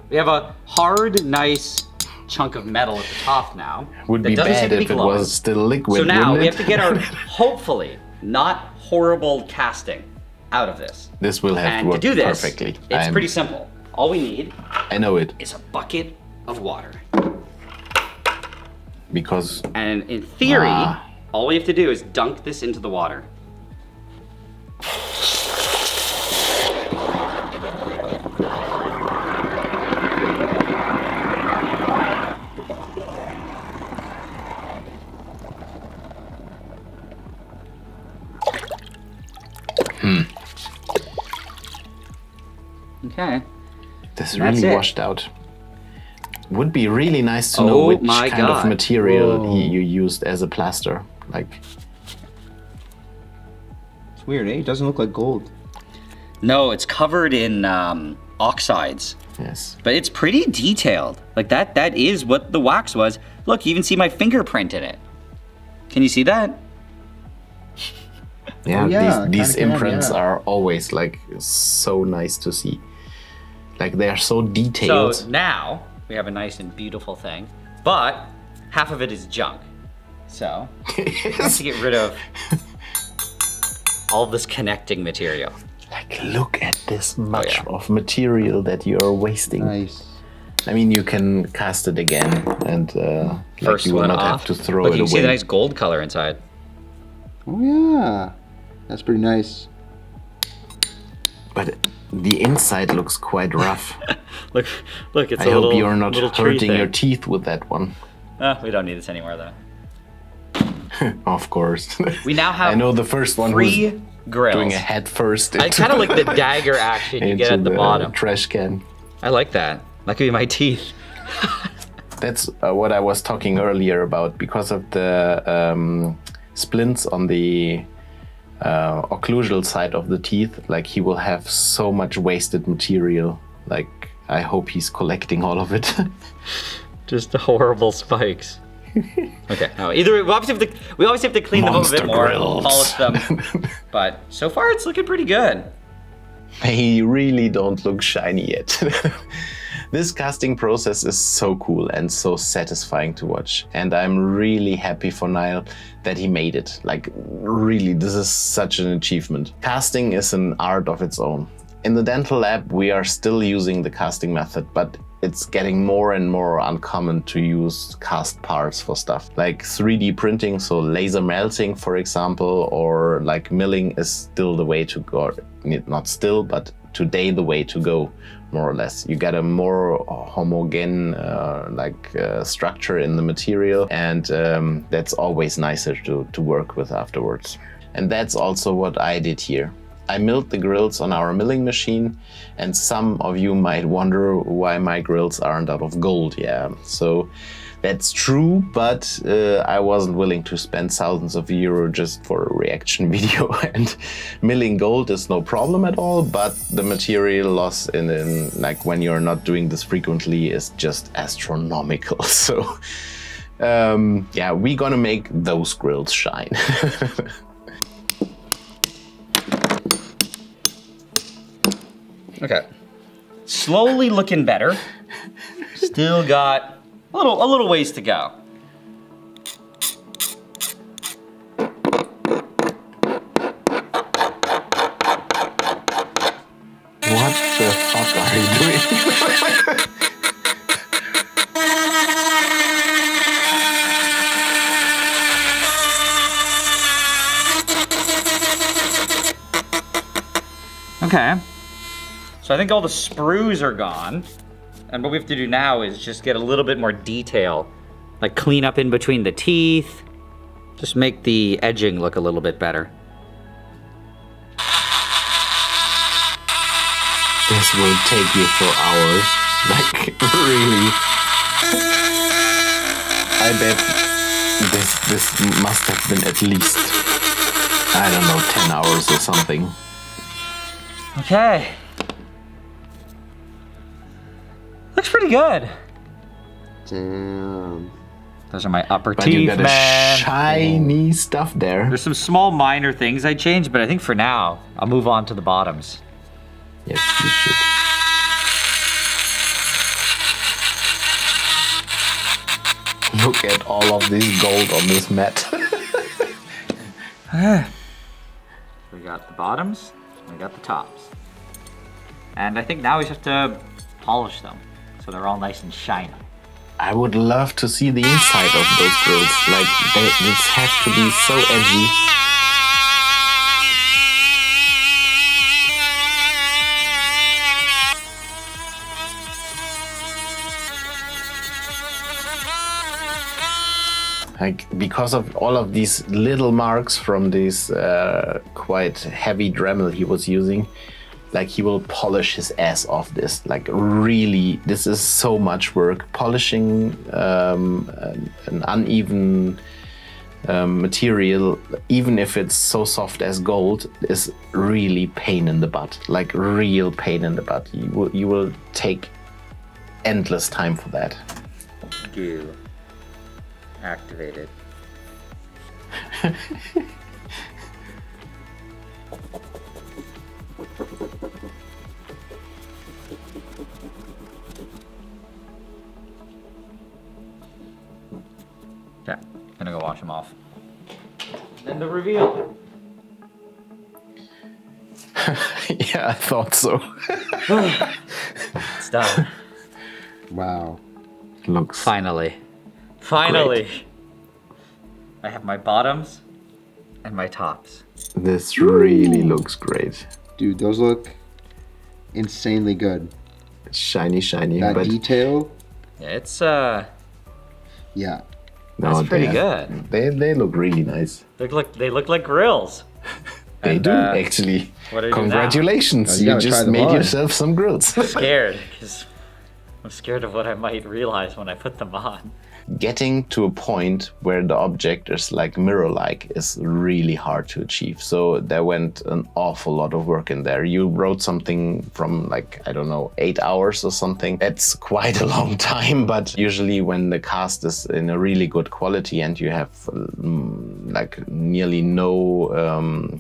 We have a hard, nice chunk of metal at the top now. Would that be doesn't seem bad to be if it glowing. was still liquid. So now wouldn't we it? have to get our, hopefully, not horrible casting out of this. This will have And to to work do this, perfectly. it's pretty simple. All we need I know it is a bucket of water. because And in theory, Ah. all we have to do is dunk this into the water. Okay. this And that's really it. washed out. Would be really nice to know Oh which my kind of God. material Whoa. you used as a plaster. Like, It's weird, eh? It doesn't look like gold. No, it's covered in oxides, yes. but it's pretty detailed. Like that is what the wax was. Look, you even see my fingerprint in it. Can you see that? Yeah, yeah, these kinda can, imprints yeah. are always like so nice to see. Like they are so detailed. So now we have a nice and beautiful thing, but half of it is junk. So we have to get rid of all this connecting material. Like, look at this much yeah. of material that you are wasting. Nice. I mean, you can cast it again, and like First you will one not off. have to throw Look, it you away. can see the nice gold color inside. Oh yeah. That's pretty nice. But the inside looks quite rough. Look, it's I a little. hope you're not little tree hurting your thing. teeth with that one. We don't need this anymore though. Of course. We now have I know the first one was three grills. doing a head first. I kind of like the dagger action you get into at the bottom. trash can. I like that. That could be my teeth. That's what I was talking earlier about. Because of the splints on the occlusal side of the teeth, like he will have so much wasted material. Like I hope he's collecting all of it. Just horrible spikes. Okay, no, either we obviously have to clean them up a bit more, polish them. But so far it's looking pretty good. They really don't look shiny yet. This casting process is so cool and so satisfying to watch. And I'm really happy for Nile that he made it. Like really, this is such an achievement. Casting is an art of its own. In the dental lab, we are still using the casting method, but it's getting more and more uncommon to use cast parts for stuff. Like 3D printing, so laser melting, for example, or like milling is still the way to go. Not still, but today the way to go, more or less. You get a more homogeneous structure in the material, and that's always nicer to work with afterwards. And that's also what I did here. I milled the grills on our milling machine, and some of you might wonder why my grills aren't out of gold. Yeah, so that's true, but I wasn't willing to spend thousands of euros just for a reaction video. And milling gold is no problem at all, but the material loss in like when you're not doing this frequently is just astronomical. So yeah, we're gonna make those grills shine. Okay, slowly looking better. Still got a little ways to go. What the fuck are you doing? Okay. So I think all the sprues are gone. And what we have to do now is just get a little bit more detail. Like clean up in between the teeth. Just make the edging look a little bit better. This will take you for hours. Like, really. I bet this must have been at least, I don't know, 10 hours or something. Okay. Looks pretty good. Damn. Those are my upper But teeth, you got man. shiny stuff there. There's some small minor things I changed, but I think for now, I'll move on to the bottoms. Yes, you should. Look at all of this gold on this mat. We got the bottoms, we got the tops. And I think now we just have to polish them, so they're all nice and shiny. I would love to see the inside of those grills. Like, this has to be so edgy. Like, because of all of these little marks from this quite heavy Dremel he was using, like he will polish his ass off this. Like really, this is so much work. Polishing an uneven material, even if it's so soft as gold, is really pain in the butt. Like real pain in the butt. You will take endless time for that. Goo. Activated. Okay, gonna go wash them off. Then the reveal. Yeah, I thought so. It's done. Wow. Looks Finally. Finally. Great. I have my bottoms and my tops. This really looks great. Dude, those look insanely good. It's shiny, That but detail, Yeah, it's yeah. no, that's pretty good. They look really nice. They look like grills. They And, do actually. what do I do now? Congratulations, Oh, you you gotta try just them made on. yourself some grills. Scared because I'm scared of what I might realize when I put them on. Getting to a point where the object is like mirror-like is really hard to achieve. So there went an awful lot of work in there. You wrote something from like, I don't know, 8 hours or something. It's quite a long time, but usually when the cast is in a really good quality and you have like nearly no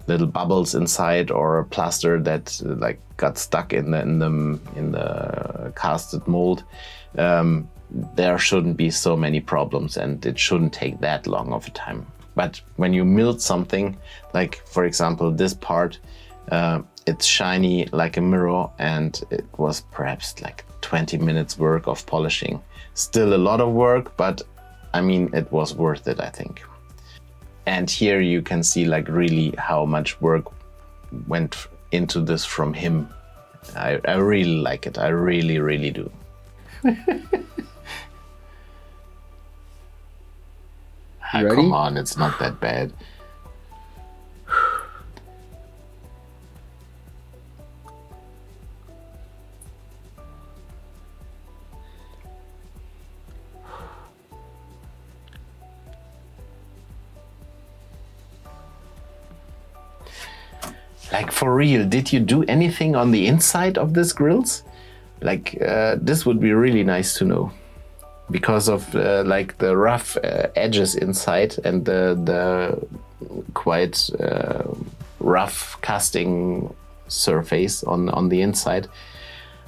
little bubbles inside or a plaster that like got stuck in the casted mold, there shouldn't be so many problems and it shouldn't take that long of a time. But when you milled something, like for example this part, it's shiny like a mirror and it was perhaps like 20 minutes work of polishing. Still a lot of work, but I mean it was worth it, I think. And here you can see like really how much work went into this from him. I really like it, I really, really do. Ready? Come on, it's not that bad. Like for real, did you do anything on the inside of this Grillz? Like this would be really nice to know. Because of like the rough edges inside and the quite rough casting surface on the inside,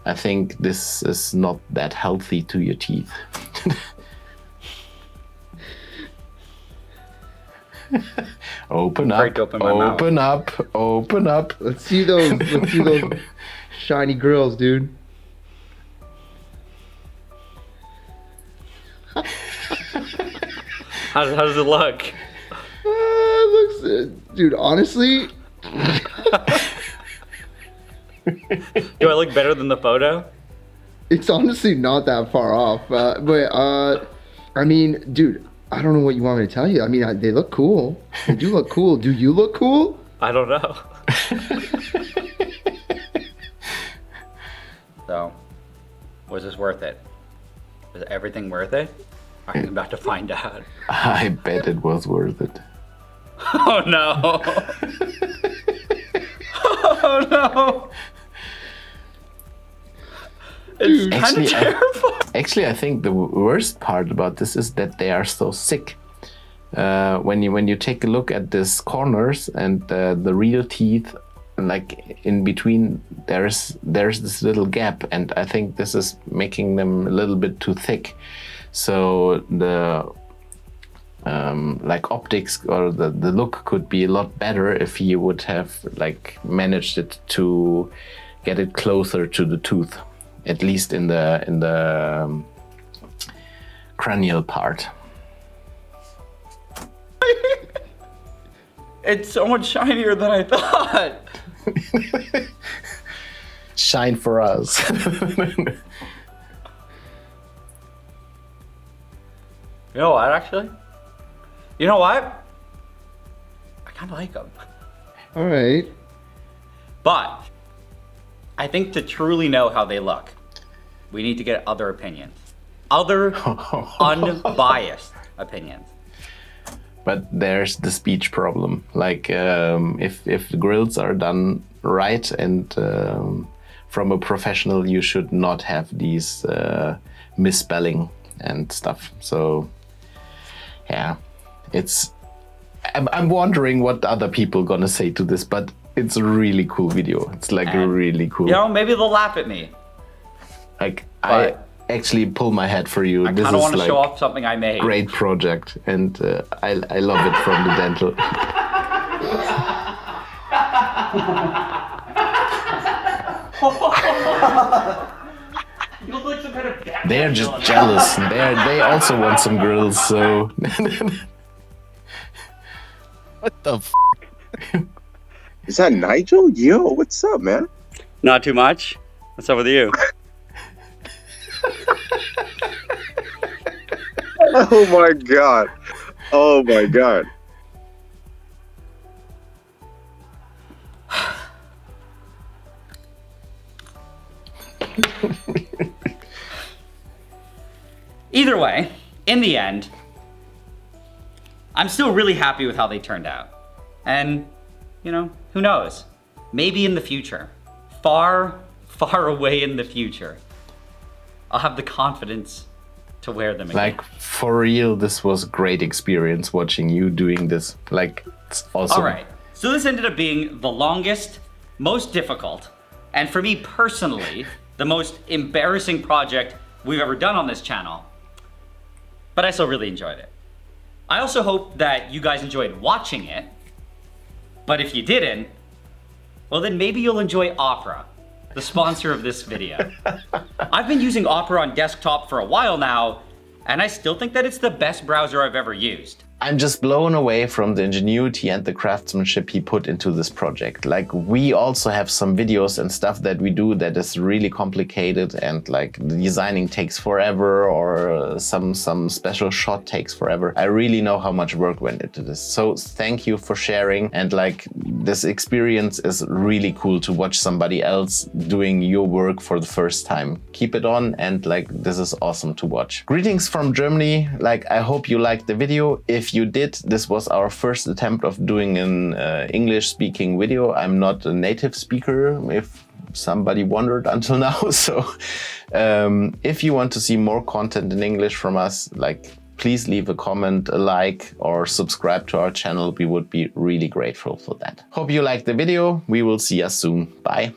I think this is not that healthy to your teeth. Open up, open up, open up. Let's see those shiny grills, dude. How does it look? It looks, dude, honestly. Do I look better than the photo? It's honestly not that far off. I mean, dude, I don't know what you want me to tell you. I mean, they look cool. They do look cool. Do you look cool? I don't know. So, was this worth it? Was everything worth it? I'm about to find out. I bet it was worth it. Oh no! Oh no! It's kind of terrifying. Actually, I think the worst part about this is that they are so thick. When you take a look at these corners and the real teeth, like in between, there's this little gap, and I think this is making them a little bit too thick. So the like optics or the look could be a lot better if you would have like managed it to get it closer to the tooth, at least in the cranial part. It's so much shinier than I thought. Shine for us. You know what, actually? You know what? I kind of like them. All right. But I think to truly know how they look, we need to get other opinions. Other unbiased opinions. But there's the speech problem. Like if the Grillz are done right and from a professional, you should not have these misspelling and stuff. So yeah, I'm wondering what other people gonna say to this, but it's a really cool video. It's like a really cool. You know, maybe they'll laugh at me. Like I actually pull my hat for you. I kind of want to show off something I made. Great project, and I love it from the dental. You look like some kind of They're just jealous. They also want some Grillz, so. What the f? Is that Nigel? Yo, what's up, man? Not too much. What's up with you? Oh my god. Oh my god. Either way, in the end, I'm still really happy with how they turned out. And, you know, who knows? Maybe in the future, far, far away in the future, I'll have the confidence to wear them again. Like, for real, this was a great experience watching you doing this. Like, it's awesome. All right, so this ended up being the longest, most difficult, and for me personally, the most embarrassing project we've ever done on this channel. But I still really enjoyed it. I also hope that you guys enjoyed watching it. But if you didn't, well then maybe you'll enjoy Opera, the sponsor of this video. I've been using Opera on desktop for a while now, and I still think that it's the best browser I've ever used. I'm just blown away from the ingenuity and the craftsmanship he put into this project. Like, we also have some videos and stuff that we do that is really complicated, and like the designing takes forever, or some special shot takes forever. I really know how much work went into this. So thank you for sharing, and like, this experience is really cool to watch somebody else doing your work for the first time. Keep it on, and like, this is awesome to watch. Greetings from Germany. Like, I hope you liked the video. If you did, this was our first attempt of doing an English-speaking video. I'm not a native speaker, if somebody wondered until now. So if you want to see more content in English from us, like, please leave a comment, a like, or subscribe to our channel. We would be really grateful for that. Hope you liked the video. We will see us soon. Bye.